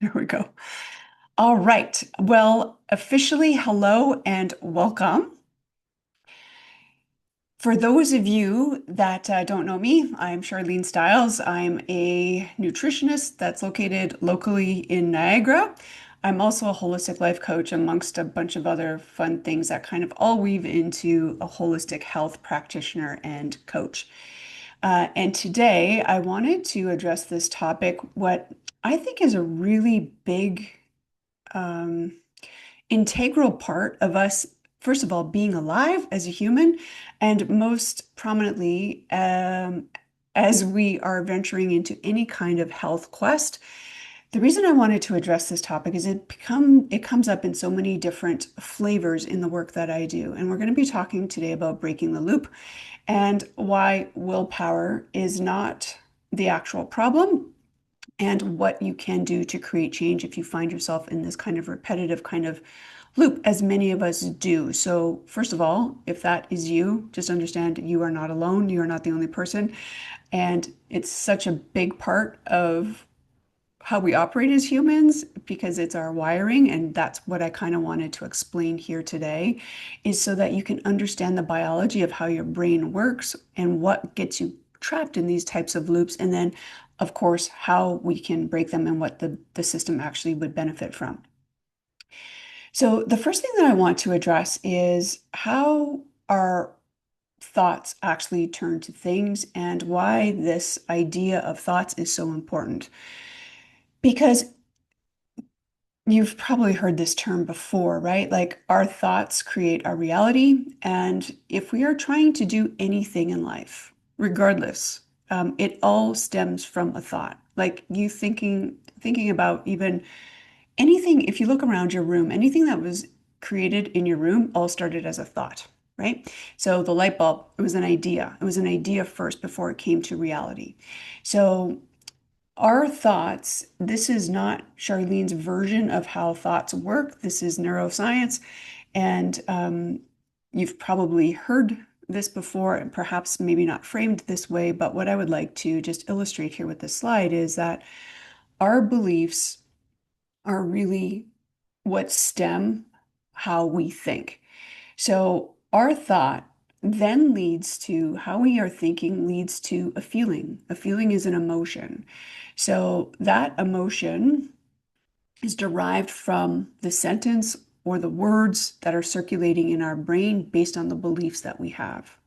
There we go. All right. Well, officially, hello and welcome. For those of you that don't know me, I'm Sharlene Styles. I'm a nutritionist that's located locally in Niagara. I'm also a holistic life coach, amongst a bunch of other fun things that kind of all weave into a holistic health practitioner and coach. And today I wanted to address this topic, what I think is a really big um, integral part of us, first of all, being alive as a human, and most prominently, as we are venturing into any kind of health quest. The reason I wanted to address this topic is it comes up in so many different flavors in the work that I do. And we're going to be talking today about breaking the loop and why willpower is not the actual problem and what you can do to create change if you find yourself in this kind of repetitive kind of loop, as many of us do. So, first of all, if that is you, just understand you are not alone. You are not the only person. And it's such a big part of how we operate as humans because it's our wiring. And that's what I kind of wanted to explain here today, is so that you can understand the biology of how your brain works and what gets you trapped in these types of loops. And then, of course, how we can break them and what the system actually would benefit from. So, the first thing that I want to address is how our thoughts actually turn to things and why this idea of thoughts is so important. Because you've probably heard this term before, right? Like our thoughts create our reality. And if we are trying to do anything in life, regardless, it all stems from a thought. Like you thinking about even anything, if you look around your room, anything that was created in your room all started as a thought, right? So the light bulb, it was an idea. It was an idea first before it came to reality. So our thoughts, this is not Charlene's version of how thoughts work. This is neuroscience. And you've probably heard this before, and perhaps maybe not framed this way. But what I would like to just illustrate here with this slide is that our beliefs are really what stem how we think. So our thought then leads to how we are thinking, leads to a feeling. A feeling is an emotion. So that emotion is derived from the sentence or the words that are circulating in our brain based on the beliefs that we have.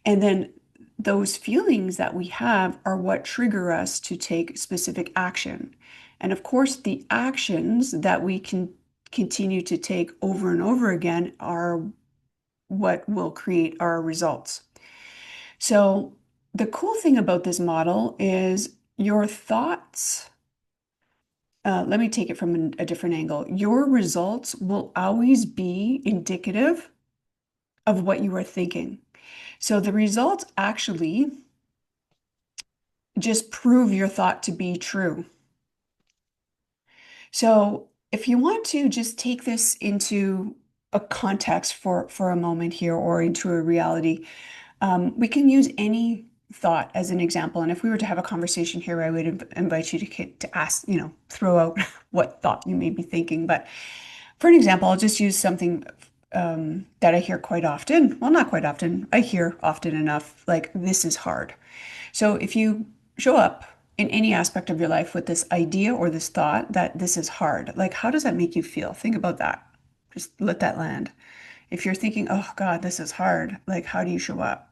And then those feelings that we have are what trigger us to take specific action. And of course, the actions that we can continue to take over and over again are what will create our results. So the cool thing about this model is your thoughts. Let me take it from a different angle. Your results will always be indicative of what you are thinking. So the results actually just prove your thought to be true. So if you want to just take this into a context for a moment here or into a reality, we can use any thought as an example. And if we were to have a conversation here, I would invite you to ask, throw out what thought you may be thinking. But for an example, I'll just use something that I hear quite often. Well, not quite often. I hear often enough, like, this is hard. So if you show up in any aspect of your life with this idea or this thought that this is hard, like, how does that make you feel? Think about that. Just let that land. If you're thinking, oh God, this is hard, like, how do you show up?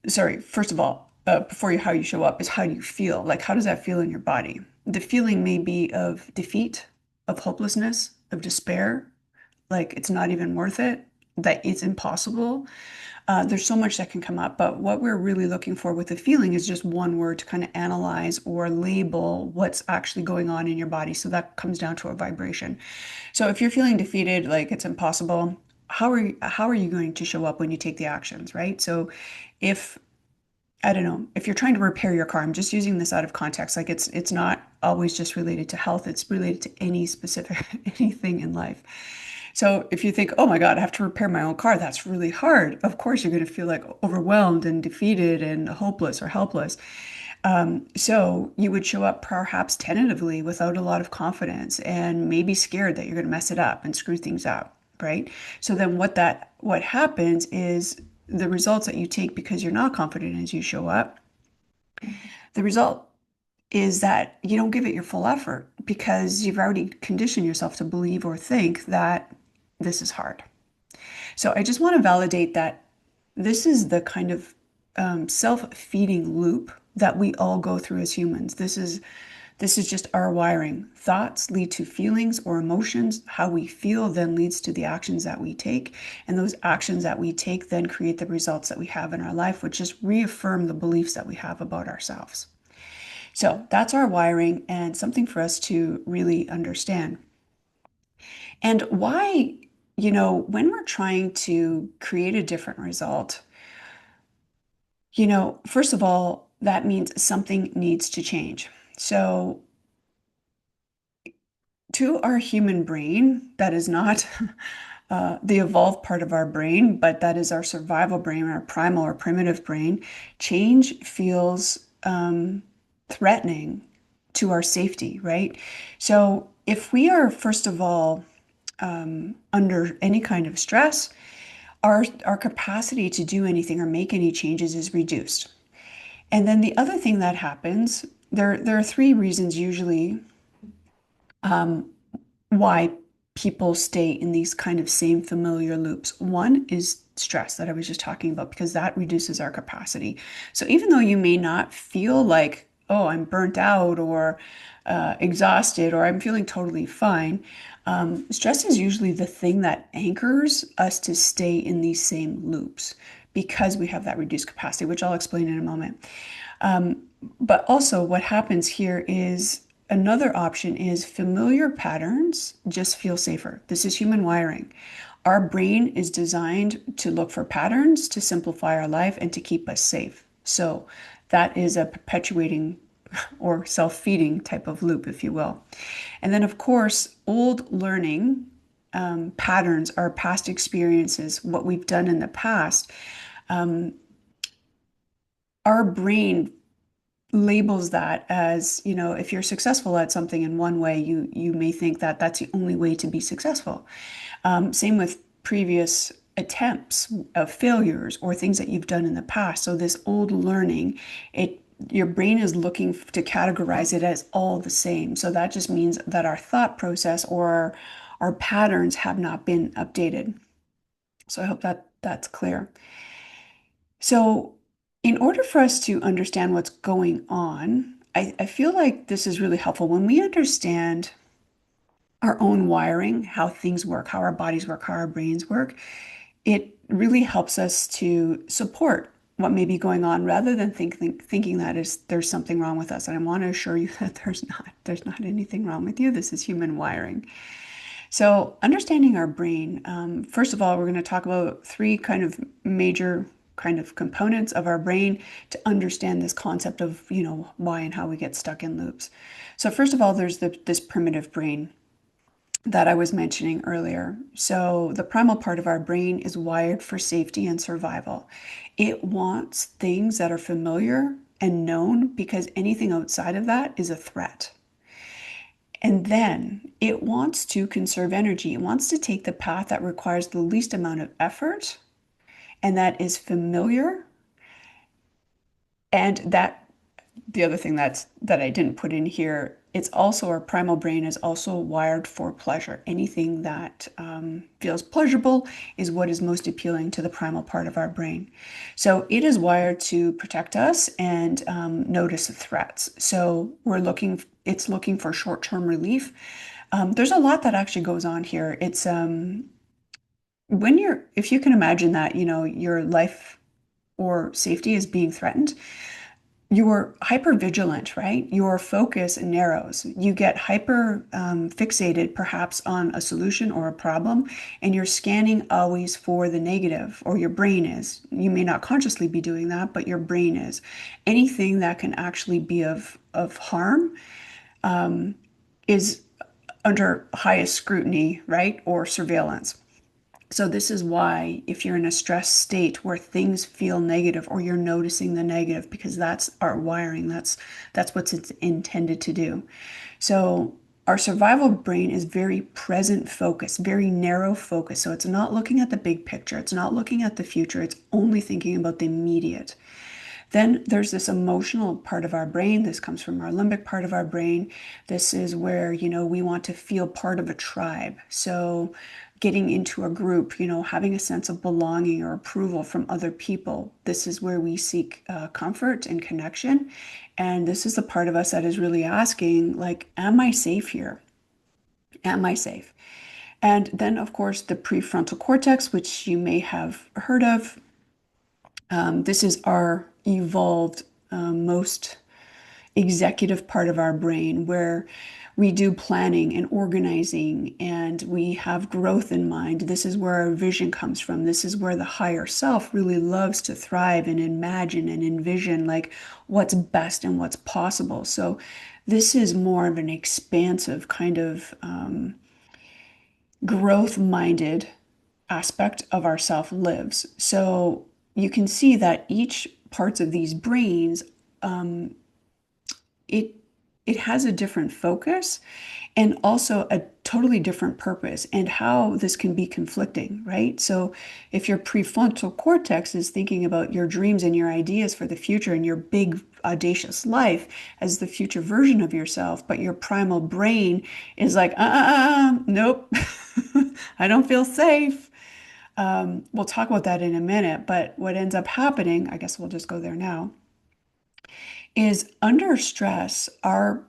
Sorry, first of all, how you show up is how do you feel? Like, how does that feel in your body? The feeling may be of defeat, of hopelessness, of despair, like it's not even worth it, that it's impossible. There's so much that can come up, but what we're really looking for with the feeling is just one word to kind of analyze or label what's actually going on in your body. So that comes down to a vibration. So if you're feeling defeated, like it's impossible, how are you going to show up when you take the actions, right? So if I don't know, if you're trying to repair your car, I'm just using this out of context. Like it's not always just related to health, it's related to any specific anything in life. So if you think, oh my God, I have to repair my own car, that's really hard. Of course, you're going to feel like overwhelmed and defeated and hopeless or helpless. So you would show up perhaps tentatively without a lot of confidence and maybe scared that you're going to mess it up and screw things up, right? So then what happens is the results that you take because you're not confident as you show up, the result is that you don't give it your full effort because you've already conditioned yourself to believe or think that this is hard. So I just want to validate that this is the kind of self-feeding loop that we all go through as humans. This is just our wiring. Thoughts lead to feelings or emotions. How we feel then leads to the actions that we take. And those actions that we take then create the results that we have in our life, which just reaffirm the beliefs that we have about ourselves. So that's our wiring and something for us to really understand. And why, when we're trying to create a different result, first of all, that means something needs to change. So to our human brain, that is not the evolved part of our brain, but that is our survival brain, our primal or primitive brain. Change feels threatening to our safety, right? So if we are, first of all, under any kind of stress, our capacity to do anything or make any changes is reduced. And then the other thing that happens, there are three reasons usually why people stay in these kind of same familiar loops. One is stress that I was just talking about because that reduces our capacity. So even though you may not feel like, oh, I'm burnt out or exhausted or I'm feeling totally fine, stress is usually the thing that anchors us to stay in these same loops because we have that reduced capacity, which I'll explain in a moment. But also, what happens here is another option is familiar patterns just feel safer. This is human wiring. Our brain is designed to look for patterns to simplify our life and to keep us safe. So that is a perpetuating or self-feeding type of loop, if you will. And then, of course, old learning patterns, our past experiences, what we've done in the past, our brain labels that as, if you're successful at something in one way, you may think that that's the only way to be successful. Same with previous attempts of failures or things that you've done in the past. So this old learning, your brain is looking to categorize it as all the same. So that just means that our thought process or our patterns have not been updated. So I hope that that's clear. So, in order for us to understand what's going on, I feel like this is really helpful when we understand our own wiring, how things work, how our bodies work, how our brains work. It really helps us to support what may be going on rather than thinking that there's something wrong with us. And I want to assure you that there's not anything wrong with you. This is human wiring. So, understanding our brain, first of all, we're going to talk about three kind of major kind of components of our brain to understand this concept of, why and how we get stuck in loops. So, first of all, there's this primitive brain that I was mentioning earlier. So, the primal part of our brain is wired for safety and survival. It wants things that are familiar and known because anything outside of that is a threat. And then it wants to conserve energy. It wants to take the path that requires the least amount of effort and that is familiar. And the other thing that I didn't put in here, it's also our primal brain is also wired for pleasure. Anything that feels pleasurable is what is most appealing to the primal part of our brain. So it is wired to protect us and notice threats. So it's looking for short-term relief. There's a lot that actually goes on here. It's if you can imagine that, your life or safety is being threatened, you're hyper vigilant, right? Your focus narrows. You get hyper fixated perhaps on a solution or a problem, and you're scanning always for the negative, or your brain is. You may not consciously be doing that, but your brain is. Anything that can actually be of harm is under highest scrutiny, right? Or surveillance. So this is why if you're in a stress state where things feel negative or you're noticing the negative, because that's our wiring, that's what it's intended to do. So our survival brain is very present focused, very narrow focus. So it's not looking at the big picture. It's not looking at the future. It's only thinking about the immediate. Then there's this emotional part of our brain. This comes from our limbic part of our brain. This is where, we want to feel part of a tribe. So getting into a group, having a sense of belonging or approval from other people. This is where we seek comfort and connection. And this is the part of us that is really asking, like, am I safe here? Am I safe? And then, of course, the prefrontal cortex, which you may have heard of. This is our evolved, most executive part of our brain where we do planning and organizing and we have growth in mind. This is where our vision comes from. This is where the higher self really loves to thrive and imagine and envision like what's best and what's possible. So this is more of an expansive kind of growth-minded aspect of our self lives. So you can see that each parts of these brains, it it has a different focus and also a totally different purpose and how this can be conflicting, right? So if your prefrontal cortex is thinking about your dreams and your ideas for the future and your big audacious life as the future version of yourself, but your primal brain is like, nope, I don't feel safe. We'll talk about that in a minute, but what ends up happening, I guess we'll just go there now, is under stress, our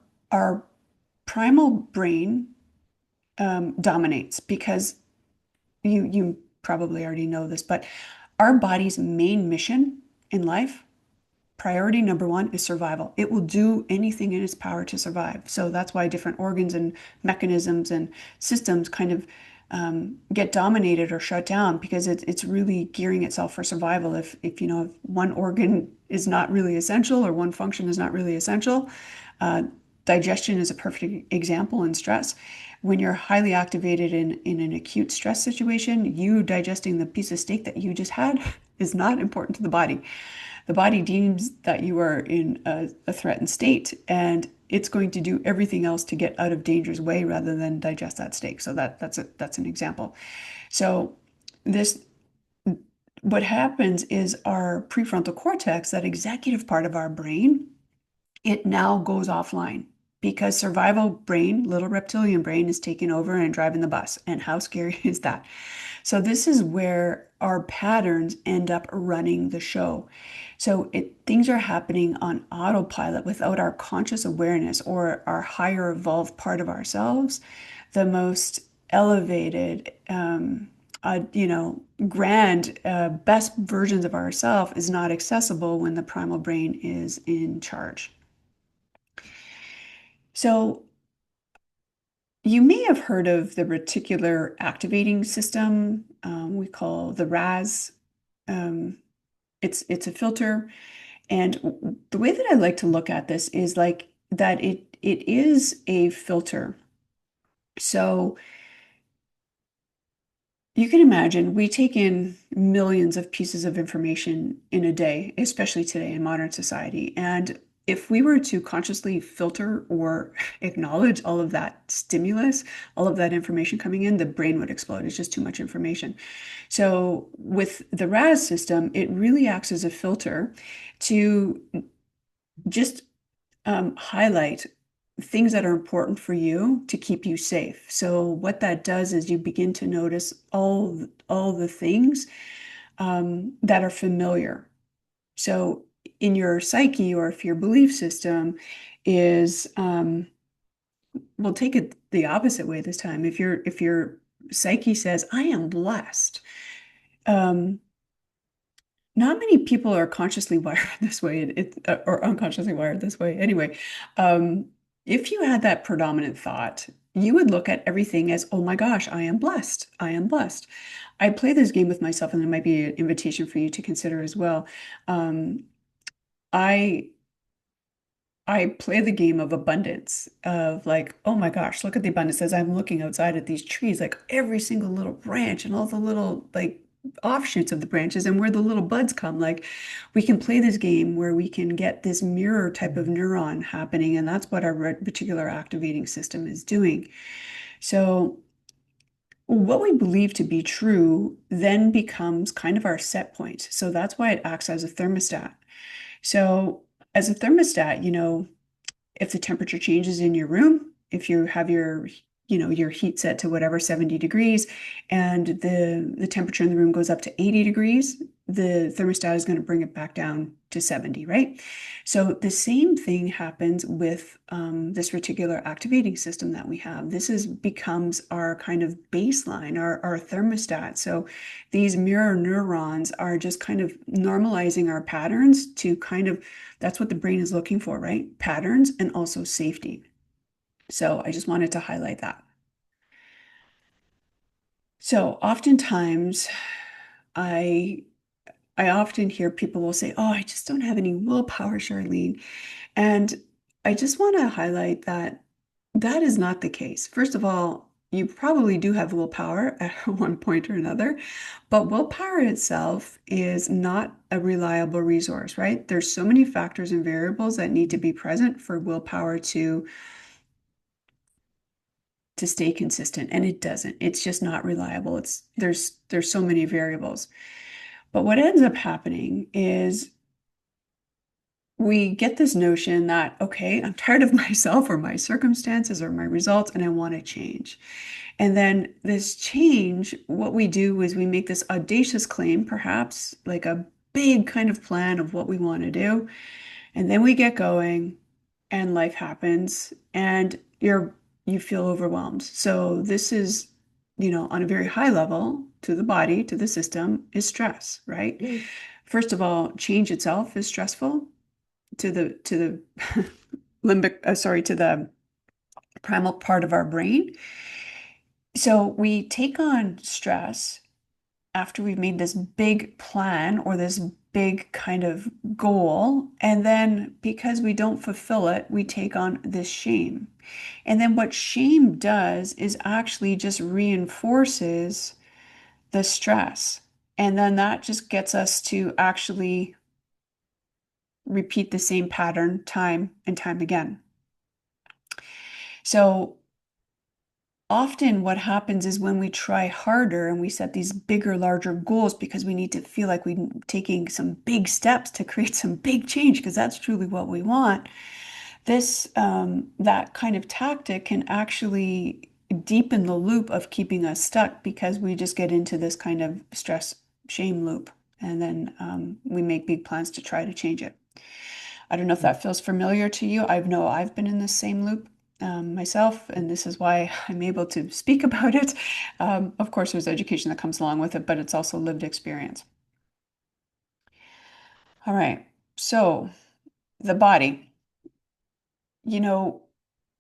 primal brain dominates because you probably already know this, but our body's main mission in life, priority number one, is survival. It will do anything in its power to survive. So that's why different organs and mechanisms and systems kind of get dominated or shut down because it's really gearing itself for survival. If one organ is not really essential or one function is not really essential, uh, digestion is a perfect example in stress. When you're highly activated in an acute stress situation, you digesting the piece of steak that you just had is not important to the body. The body deems that you are in a threatened state and it's going to do everything else to get out of danger's way rather than digest that steak. So that's an example. So this what happens is our prefrontal cortex, that executive part of our brain, it now goes offline because survival brain, little reptilian brain, is taking over and driving the bus. And how scary is that? So this is where our patterns end up running the show. So things are happening on autopilot without our conscious awareness or our higher evolved part of ourselves, the most elevated, grand, best versions of ourselves is not accessible when the primal brain is in charge. So you may have heard of the reticular activating system, we call the RAS. Um, it's a filter, and the way that I like to look at this is like that it is a filter. So you can imagine we take in millions of pieces of information in a day, especially today in modern society. And if we were to consciously filter or acknowledge all of that stimulus, all of that information coming in, the brain would explode. It's just too much information. So with the RAS system, it really acts as a filter to just highlight things that are important for you to keep you safe. So what that does is you begin to notice all the things that are familiar. So in your psyche or if your belief system is, we'll take it the opposite way this time. If your psyche says, I am blessed, um, not many people are consciously wired this way, or unconsciously wired this way. Anyway, if you had that predominant thought, you would look at everything as, oh my gosh, I am blessed. I am blessed. I play this game with myself, and it might be an invitation for you to consider as well. I I play the game of abundance of like, oh my gosh, look at the abundance as I'm looking outside at these trees, like every single little branch and all the little like offshoots of the branches and where the little buds come. Like we can play this game where we can get this mirror type of neuron happening, and that's what our particular activating system is doing. So what we believe to be true then becomes kind of our set point. So that's why it acts as a thermostat. So as a thermostat, if the temperature changes in your room, if you have your heat set to whatever 70 degrees and the temperature in the room goes up to 80 degrees, the thermostat is going to bring it back down to 70, right? So the same thing happens with this reticular activating system that we have. This is becomes our kind of baseline, our thermostat. So these mirror neurons are just kind of normalizing our patterns to kind of that's what the brain is looking for, right? Patterns and also safety. So I just wanted to highlight that. So oftentimes I I often hear people will say, "Oh, I just don't have any willpower, Charlene." And I just want to highlight that that is not the case. First of all, you probably do have willpower at one point or another, but willpower itself is not a reliable resource, right? There's so many factors and variables that need to be present for willpower to stay consistent, and it doesn't. It's just not reliable. There's so many variables. But what ends up happening is we get this notion that, okay, I'm tired of myself or my circumstances or my results, and I want to change. And then this change, what we do is we make this audacious claim, perhaps like a big kind of plan of what we want to do. And then we get going and life happens and you feel overwhelmed. So this is, on a very high level to the body, to the system, is stress, right? First of all, change itself is stressful to the to the primal part of our brain. So we take on stress after we've made this big plan or this big kind of goal. And then because we don't fulfill it, we take on this shame. And then what shame does is actually just reinforces the stress. And then that just gets us to actually repeat the same pattern time and time again. So often what happens is when we try harder and we set these bigger, larger goals because we need to feel like we're taking some big steps to create some big change, because that's truly what we want. That kind of tactic can actually deepen the loop of keeping us stuck because we just get into this kind of stress shame loop. And then we make big plans to try to change it. I don't know if that feels familiar to you. I know I've been in the same loop myself, and this is why I'm able to speak about it. Of course, there's education that comes along with it, but it's also lived experience. All right. So the body, you know,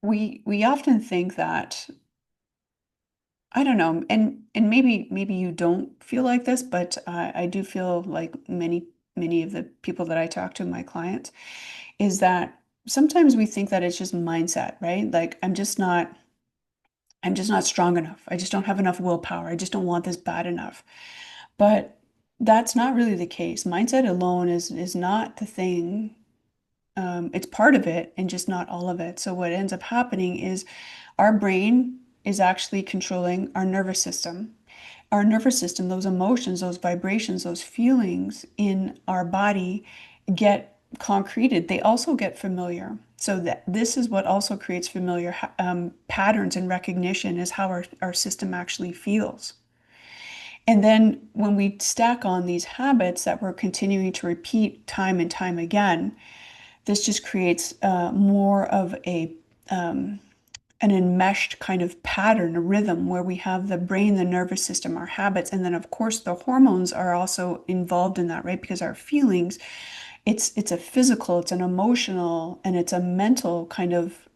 we often think that, I don't know, and maybe you don't feel like this, but I do feel like many of the people that I talk to, my clients, is that sometimes we think that it's just mindset, right? Like I'm just not strong enough. I just don't have enough willpower. I just don't want this bad enough. But that's not really the case. Mindset alone is not the thing. It's part of it and just not all of it. So what ends up happening is our brain is actually controlling our nervous system. Our nervous system, those emotions, those vibrations, those feelings in our body get concreted. They also get familiar. So that this is what also creates familiar patterns and recognition is how our system actually feels. And then when we stack on these habits that we're continuing to repeat time and time again, this just creates more of an enmeshed kind of pattern, a rhythm where we have the brain, the nervous system, our habits, and then of course the hormones are also involved in that, right? Because our feelings, it's a physical, it's an emotional, and it's a mental kind of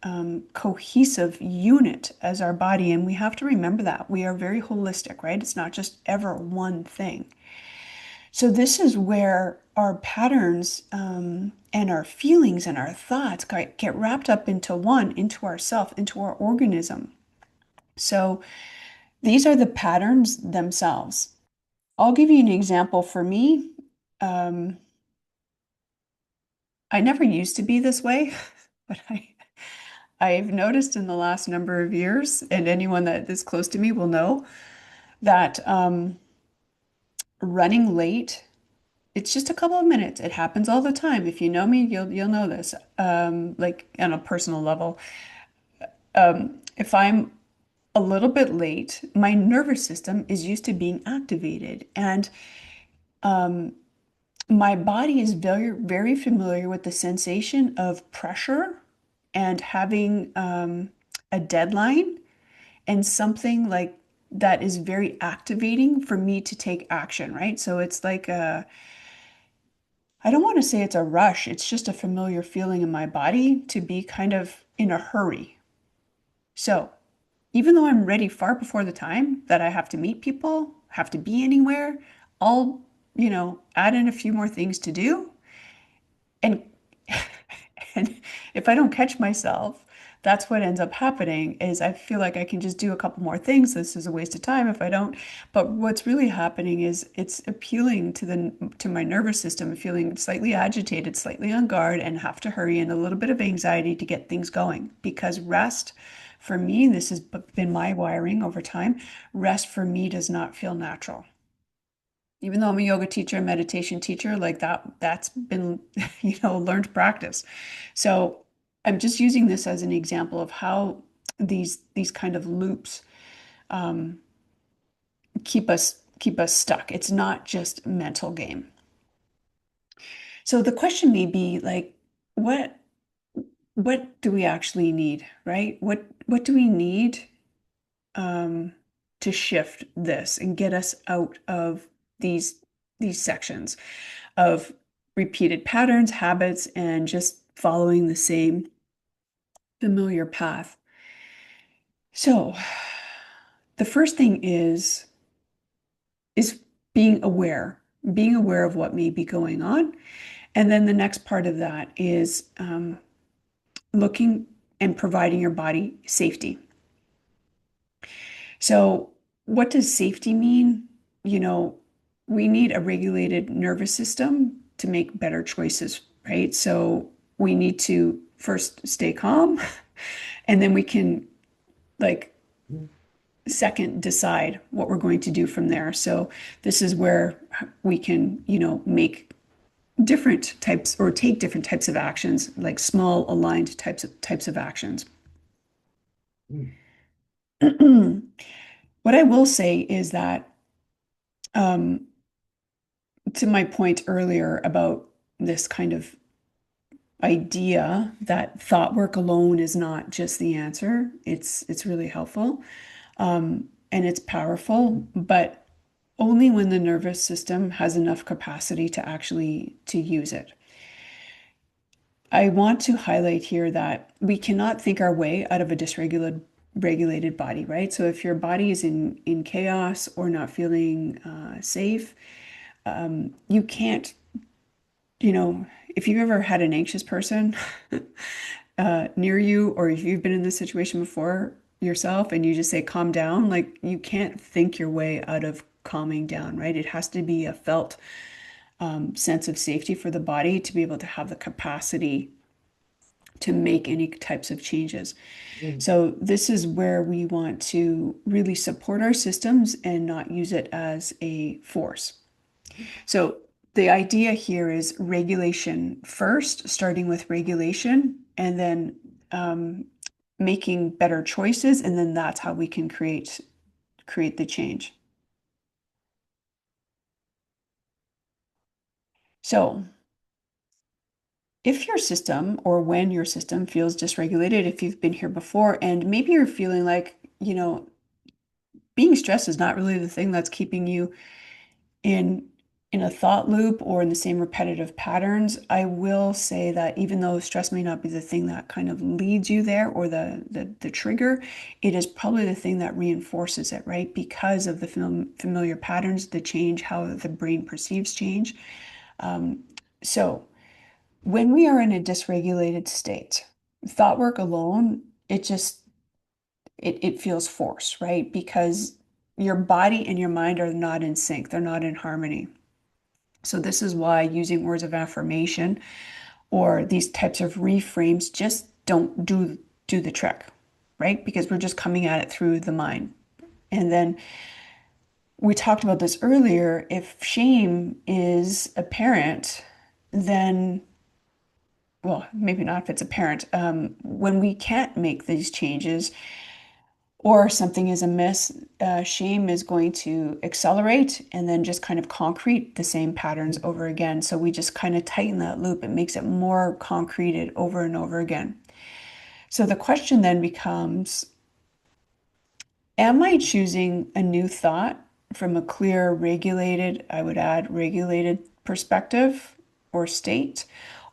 cohesive unit as our body. And we have to remember that we are very holistic, right? It's not just ever one thing. So this is where our patterns and our feelings and our thoughts get wrapped up into into ourself, into our organism. So these are the patterns themselves. I'll give you an example for me. Um, I never used to be this way, but I've noticed in the last number of years, and anyone that is close to me will know that running late, it's just a couple of minutes. It happens all the time. If you know me, you'll know this. Like on a personal level, if I'm a little bit late, my nervous system is used to being activated, and my body is very familiar with the sensation of pressure and having a deadline and something like that is very activating for me to take action, right? So it's like I don't want to say it's a rush. It's just a familiar feeling in my body to be kind of in a hurry. So even though I'm ready far before the time that I have to meet people, have to be anywhere, I'll, add in a few more things to do. And and if I don't catch myself, that's what ends up happening is I feel like I can just do a couple more things. This is a waste of time if I don't. But what's really happening is it's appealing to my nervous system, feeling slightly agitated, slightly on guard, and have to hurry and a little bit of anxiety to get things going. Because rest for me, this has been my wiring over time, rest for me does not feel natural. Even though I'm a yoga teacher and meditation teacher, like that's been, learned practice. So I'm just using this as an example of how these kind of loops um, keep us stuck. It's not just mental game. So the question may be like, what what do we actually need, right? What do we need um, to shift this and get us out of these sections of repeated patterns, habits, and just following the same familiar path. So, the first thing is being aware of what may be going on. And then the next part of that is looking and providing your body safety. So, what does safety mean? You know, we need a regulated nervous system to make better choices, right? So, we need to first stay calm, and then we can, like, second, decide what we're going to do from there. So, this is where we can, make different types or take different types of actions, like small aligned types of actions. What I will say is that um, to my point earlier about this kind of idea that thought work alone is not just the answer. It's really helpful, and it's powerful, but only when the nervous system has enough capacity to actually to use it. I want to highlight here that we cannot think our way out of a dysregulated regulated body, right? So if your body is in chaos or not feeling safe, you can't, if you've ever had an anxious person near you, or if you've been in this situation before yourself and you just say, calm down, like you can't think your way out of calming down, right? It has to be a felt sense of safety for the body to be able to have the capacity to make any types of changes. So this is where we want to really support our systems and not use it as a force. So the idea here is regulation first, starting with regulation, and then making better choices, and then that's how we can create the change. So if your system or when your system feels dysregulated, if you've been here before, and maybe you're feeling like, being stressed is not really the thing that's keeping you in in a thought loop or in the same repetitive patterns, I will say that even though stress may not be the thing that kind of leads you there or the trigger, it is probably the thing that reinforces it, right? Because of the familiar patterns, the change, how the brain perceives change. So when we are in a dysregulated state, thought work alone, it feels forced, right? Because your body and your mind are not in sync. They're not in harmony. So this is why using words of affirmation or these types of reframes just don't do the trick, right? Because we're just coming at it through the mind. And then we talked about this earlier. If shame is apparent, then, well, maybe not if it's apparent. When we can't make these changes or something is amiss, shame is going to accelerate and then just kind of concrete the same patterns over again. So we just kind of tighten that loop. It makes it more concreted over and over again. So the question then becomes, am I choosing a new thought from a clear, regulated, I would add regulated perspective or state?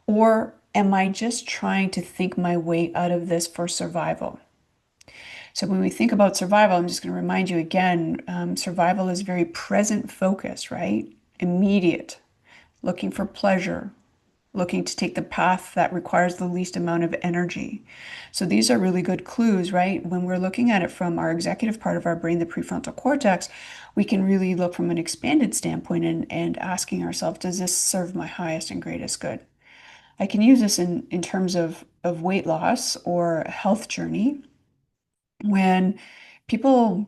Or am I just trying to think my way out of this for survival? So when we think about survival, I'm just going to remind you again, survival is very present focused, right? Immediate, looking for pleasure, looking to take the path that requires the least amount of energy. So these are really good clues, right? When we're looking at it from our executive part of our brain, the prefrontal cortex, we can really look from an expanded standpoint and asking ourselves, does this serve my highest and greatest good? I can use this in terms of weight loss or a health journey when people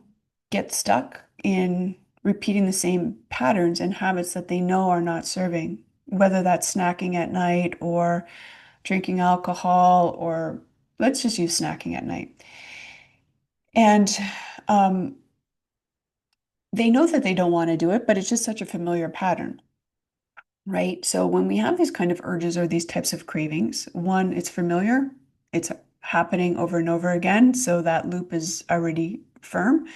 get stuck in repeating the same patterns and habits that they know are not serving, whether that's snacking at night or drinking alcohol, or let's just use snacking at night. And um, they know that they don't want to do it, but it's just such a familiar pattern, right? So when we have these kind of urges or these types of cravings, one, it's familiar, it's happening over and over again, so that loop is already firm.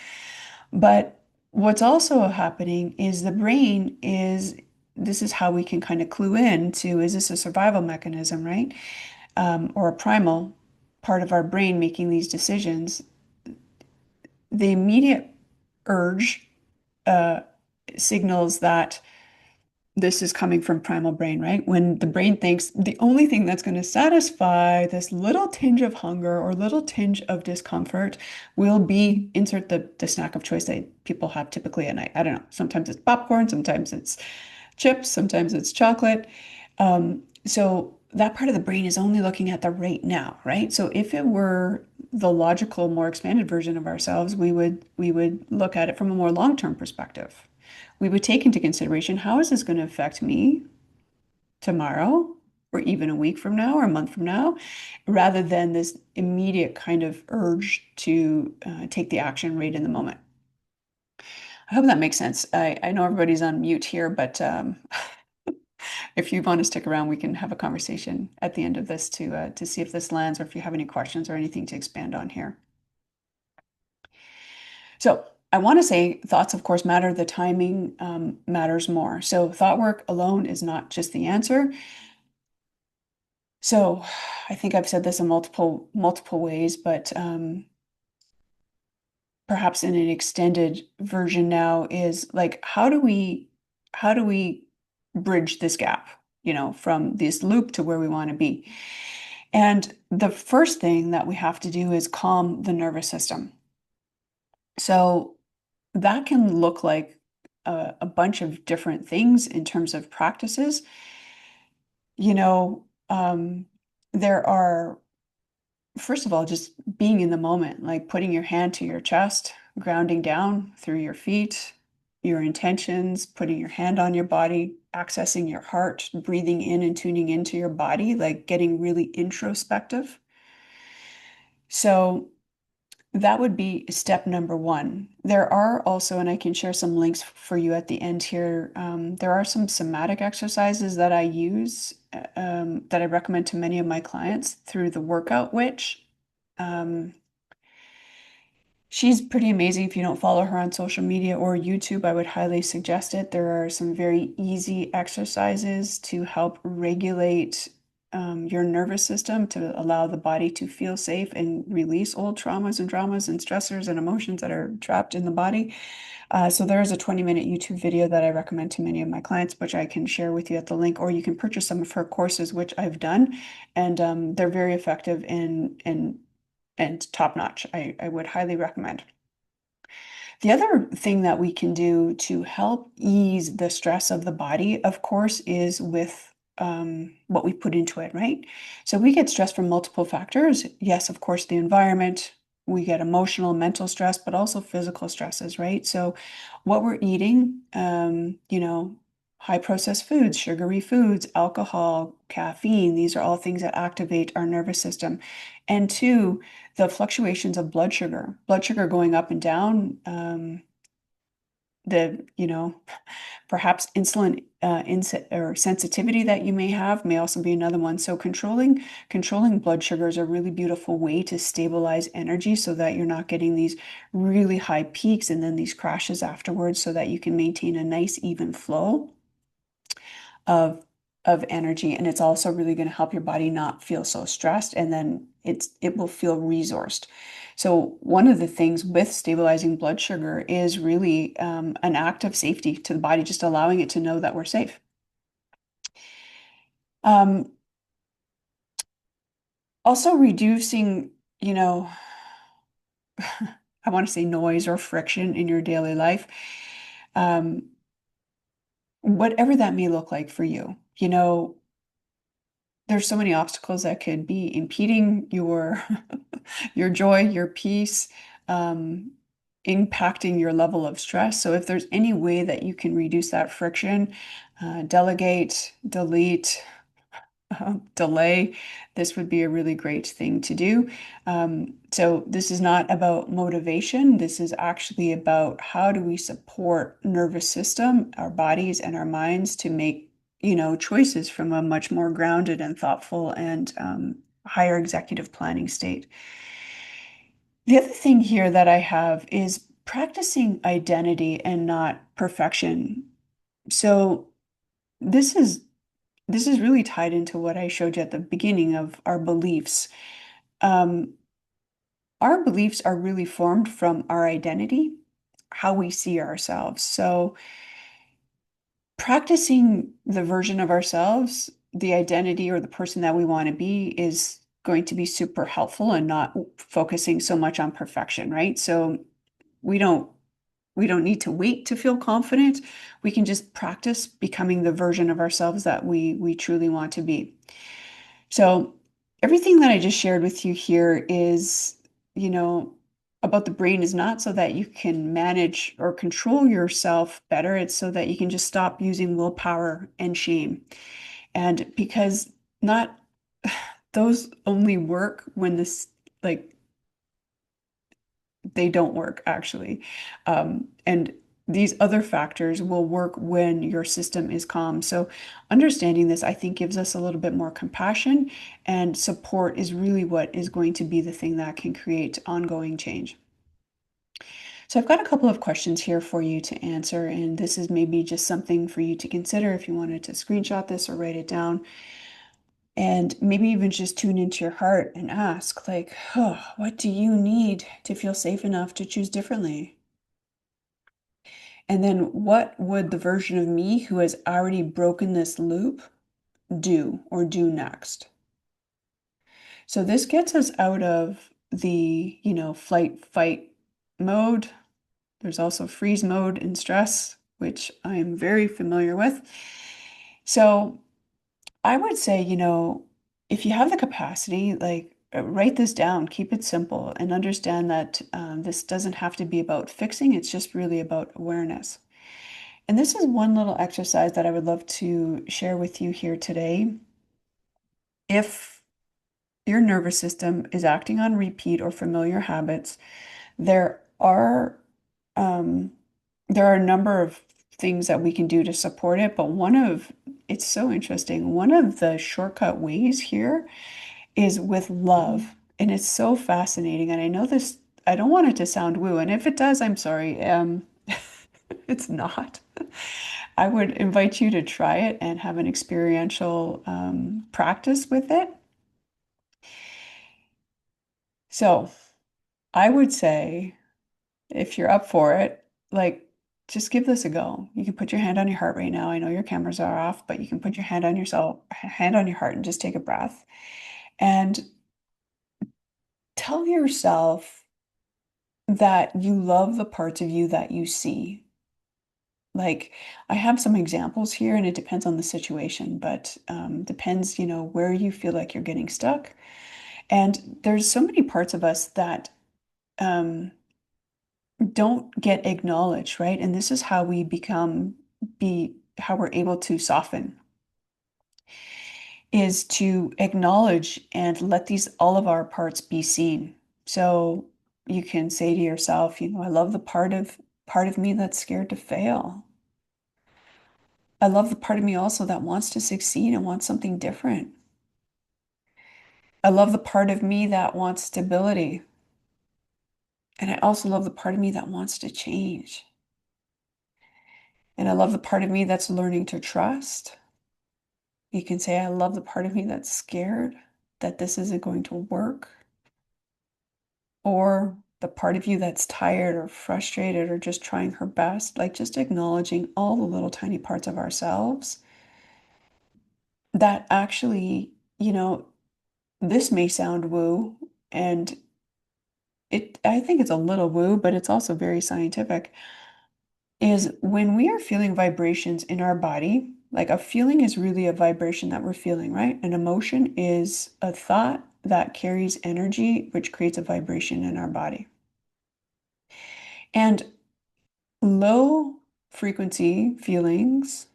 But what's also happening is the brain is, this is how we can kind of clue in to, is this a survival mechanism, right? Or a primal part of our brain making these decisions. The immediate urge uh, signals that this is coming from primal brain, right? When the brain thinks the only thing that's going to satisfy this little tinge of hunger or little tinge of discomfort will be insert the snack of choice that people have typically at night. I don't know. Sometimes it's popcorn, sometimes it's chips, sometimes it's chocolate. So that part of the brain is only looking at the right now, right? So if it were the logical, more expanded version of ourselves, we would look at it from a more long-term perspective. We would take into consideration, how is this going to affect me tomorrow, or even a week from now, or a month from now, rather than this immediate kind of urge to take the action right in the moment. I hope that makes sense. I know everybody's on mute here, but if you want to stick around, we can have a conversation at the end of this to see if this lands, or if you have any questions or anything to expand on here. So I want to say thoughts, of course, matter. The timing matters more. So thought work alone is not just the answer. So I think I've said this in multiple ways, but perhaps in an extended version now is like, how do we bridge this gap, from this loop to where we want to be? And the first thing that we have to do is calm the nervous system. So that can look like a bunch of different things in terms of practices. You know, there are, first of all, just being in the moment, like putting your hand to your chest, grounding down through your feet, your intentions, putting your hand on your body, accessing your heart, breathing in and tuning into your body, like getting really introspective. So that would be step number one. There are also, and I can share some links for you at the end here. There are some somatic exercises that I use that I recommend to many of my clients through the Workout Witch. Um, she's pretty amazing. If you don't follow her on social media or YouTube, I would highly suggest it. There are some very easy exercises to help regulate your nervous system to allow the body to feel safe and release old traumas and dramas and stressors and emotions that are trapped in the body. So there is a 20-minute YouTube video that I recommend to many of my clients, which I can share with you at the link, or you can purchase some of her courses, which I've done, and they're very effective and top notch. I would highly recommend. The other thing that we can do to help ease the stress of the body, of course, is with what we put into it, right? So we get stress from multiple factors. Yes, of course, the environment, we get emotional, mental stress, but also physical stresses, right? So what we're eating, high processed foods, sugary foods, alcohol, caffeine, these are all things that activate our nervous system. And two, the fluctuations of blood sugar going up and down, the, perhaps insulin or sensitivity that you may have may also be another one. So controlling blood sugar is a really beautiful way to stabilize energy so that you're not getting these really high peaks and then these crashes afterwards, so that you can maintain a nice even flow of energy. And it's also really going to help your body not feel so stressed, and then it will feel resourced. So one of the things with stabilizing blood sugar is really an act of safety to the body, just allowing it to know that we're safe. Um, Also reducing, I want to say noise or friction in your daily life, um, whatever that may look like for you. There's so many obstacles that could be impeding your your joy, your peace, um, impacting your level of stress. So if there's any way that you can reduce that friction, delegate, delete, delay, this would be a really great thing to do. So this is not about motivation. This is actually about how do we support nervous system, our bodies and our minds to make, choices from a much more grounded and thoughtful and higher executive planning state. The other thing here that I have is practicing identity and not perfection. So this is this is really tied into what I showed you at the beginning of our beliefs. Um, our beliefs are really formed from our identity, how we see ourselves. So practicing the version of ourselves, the identity or the person that we want to be, is going to be super helpful, and not focusing so much on perfection, right? So we don't we don't need to wait to feel confident. We can just practice becoming the version of ourselves that we truly want to be. So everything that I just shared with you here is, you know, about the brain, is not so that you can manage or control yourself better. It's so that you can just stop using willpower and shame. And because not those only work when this, like, they don't work actually. And these other factors will work when your system is calm. So understanding this, I think, gives us a little bit more compassion, and support is really what is going to be the thing that can create ongoing change. So I've got a couple of questions here for you to answer, and this is maybe just something for you to consider if you wanted to screenshot this or write it down. And maybe even just tune into your heart and ask, like, oh, what do you need to feel safe enough to choose differently? And then what would the version of me who has already broken this loop do or do next? So this gets us out of the, flight, fight mode. There's also freeze mode and stress, which I am very familiar with. So I would say, if you have the capacity, like, write this down, keep it simple, and understand that this doesn't have to be about fixing. It's just really about awareness. And this is one little exercise that I would love to share with you here today. If your nervous system is acting on repeat or familiar habits, there are um, there are a number of things that we can do to support it. But it's so interesting. One of the shortcut ways here is with love. And it's so fascinating. And I know this, I don't want it to sound woo. And if it does, I'm sorry. It's not. I would invite you to try it and have an experiential practice with it. So I would say, if you're up for it, like just give this a go. You can put your hand on your heart right now. I know your cameras are off, but you can put your hand on your heart and just take a breath and tell yourself that you love the parts of you that you see. Like, I have some examples here, and it depends on the situation, but depends, where you feel like you're getting stuck. And there's so many parts of us that um, don't get acknowledged, right? And this is how we how we're able to soften, is to acknowledge and let all of our parts be seen. So you can say to yourself, I love the part of me that's scared to fail. I love the part of me also that wants to succeed and wants something different. I love the part of me that wants stability. And I also love the part of me that wants to change. And I love the part of me that's learning to trust. You can say, I love the part of me that's scared that this isn't going to work. Or the part of you that's tired or frustrated or just trying her best, like just acknowledging all the little tiny parts of ourselves that actually, this may sound woo, and I think it's a little woo, but it's also very scientific, is when we are feeling vibrations in our body, like a feeling is really a vibration that we're feeling, right? An emotion is a thought that carries energy, which creates a vibration in our body. And low frequency feelings,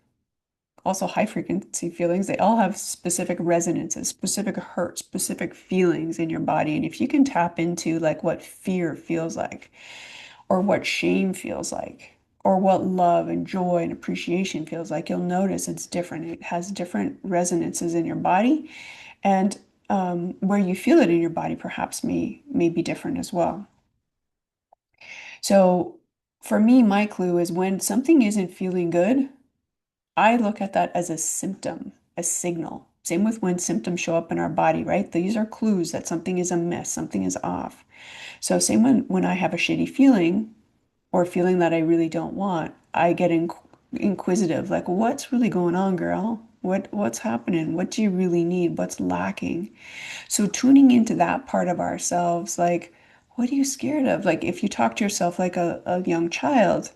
also high frequency feelings, they all have specific resonances, specific hurt, specific feelings in your body. And if you can tap into like what fear feels like, or what shame feels like, or what love and joy and appreciation feels like, you'll notice it's different. It has different resonances in your body, and where you feel it in your body perhaps may be different as well. So for me, my clue is when something isn't feeling good, I look at that as a symptom, a signal. Same with when symptoms show up in our body, right? These are clues that something is amiss, something is off. So same when I have a shitty feeling, or feeling that I really don't want, I get inquisitive, like, what's really going on, girl? What's happening? What do you really need? What's lacking? So tuning into that part of ourselves, like, what are you scared of? Like if you talk to yourself like a young child,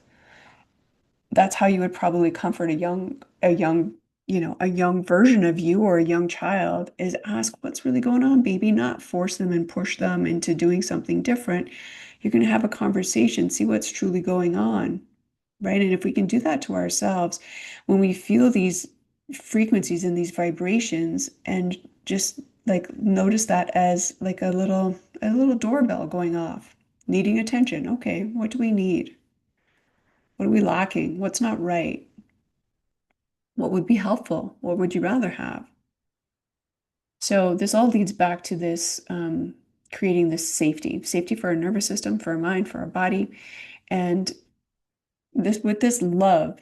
that's how you would probably comfort a young version of you or a young child, is ask what's really going on, baby, not force them and push them into doing something different. You're going to have a conversation, see what's truly going on, right? And if we can do that to ourselves, when we feel these frequencies and these vibrations, and just like notice that as like a little doorbell going off, needing attention. Okay, what do we need? What are we lacking? What's not right? What would be helpful? What would you rather have? So this all leads back to this creating this safety for our nervous system, for our mind, for our body. And this with this love,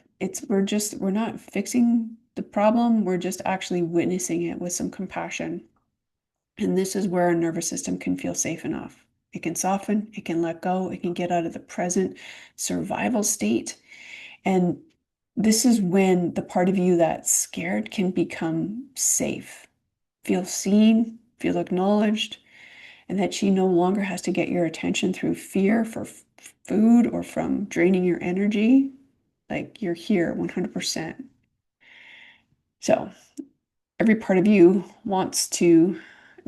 we're not fixing the problem, we're just actually witnessing it with some compassion. And this is where our nervous system can feel safe enough. It can soften, it can let go, it can get out of the present survival state. And this is when the part of you that's scared can become safe, feel seen, feel acknowledged, and that she no longer has to get your attention through fear for food or from draining your energy. Like you're here 100%. So every part of you wants to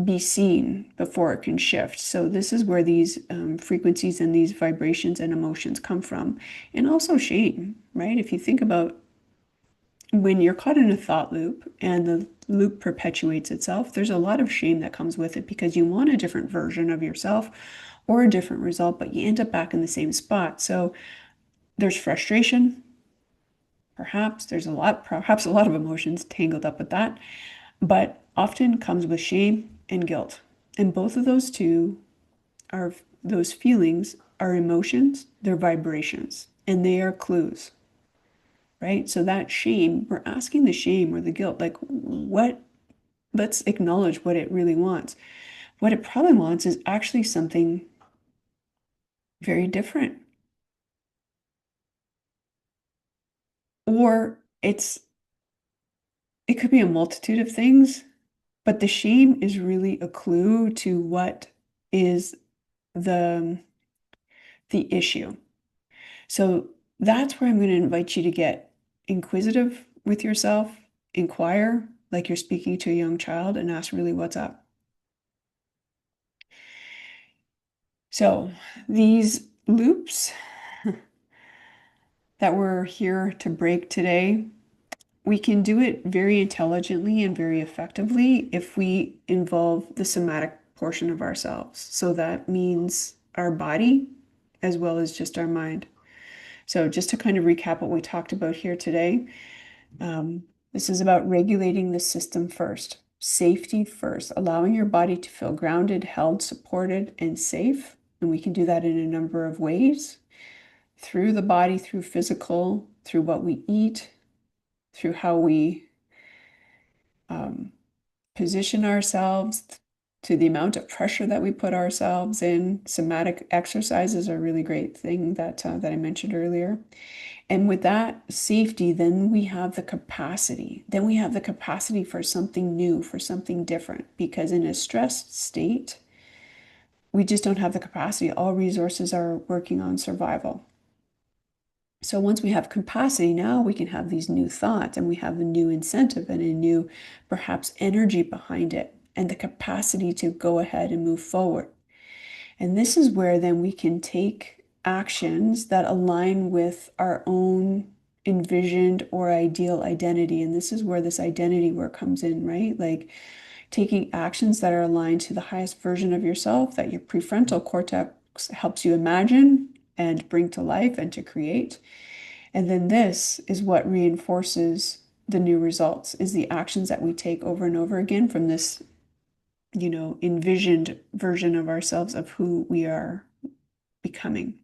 be seen before it can shift. So this is where these frequencies and these vibrations and emotions come from. And also shame, right? If you think about when you're caught in a thought loop and the loop perpetuates itself, there's a lot of shame that comes with it because you want a different version of yourself or a different result, but you end up back in the same spot. So there's frustration, perhaps a lot of emotions tangled up with that, but often comes with shame and guilt. And both of those two are those feelings are emotions, they're vibrations, and they are clues, right? So that shame, we're asking the shame or the guilt, like what, let's acknowledge what it really wants. What it probably wants is actually something very different. Or it could be a multitude of things, but the shame is really a clue to what is the the issue. So that's where I'm going to invite you to get inquisitive with yourself, inquire like you're speaking to a young child and ask really what's up. So these loops that we're here to break today, we can do it very intelligently and very effectively if we involve the somatic portion of ourselves. So that means our body as well as just our mind. So just to kind of recap what we talked about here today, this is about regulating the system first, safety first, allowing your body to feel grounded, held, supported, and safe. And we can do that in a number of ways through the body, through physical, through what we eat, through how we um, position ourselves, to the amount of pressure that we put ourselves in. Somatic exercises are a really great thing that I mentioned earlier. And with that safety, then we have the capacity. Then we have the capacity for something new, for something different. Because in a stressed state, we just don't have the capacity. All resources are working on survival. So once we have capacity, now we can have these new thoughts and we have a new incentive and a new, perhaps, energy behind it and the capacity to go ahead and move forward. And this is where then we can take actions that align with our own envisioned or ideal identity. And this is where this identity work comes in, right? Like taking actions that are aligned to the highest version of yourself that your prefrontal cortex helps you imagine and bring to life and to create. And then this is what reinforces the new results, is the actions that we take over and over again from this, envisioned version of ourselves of who we are becoming.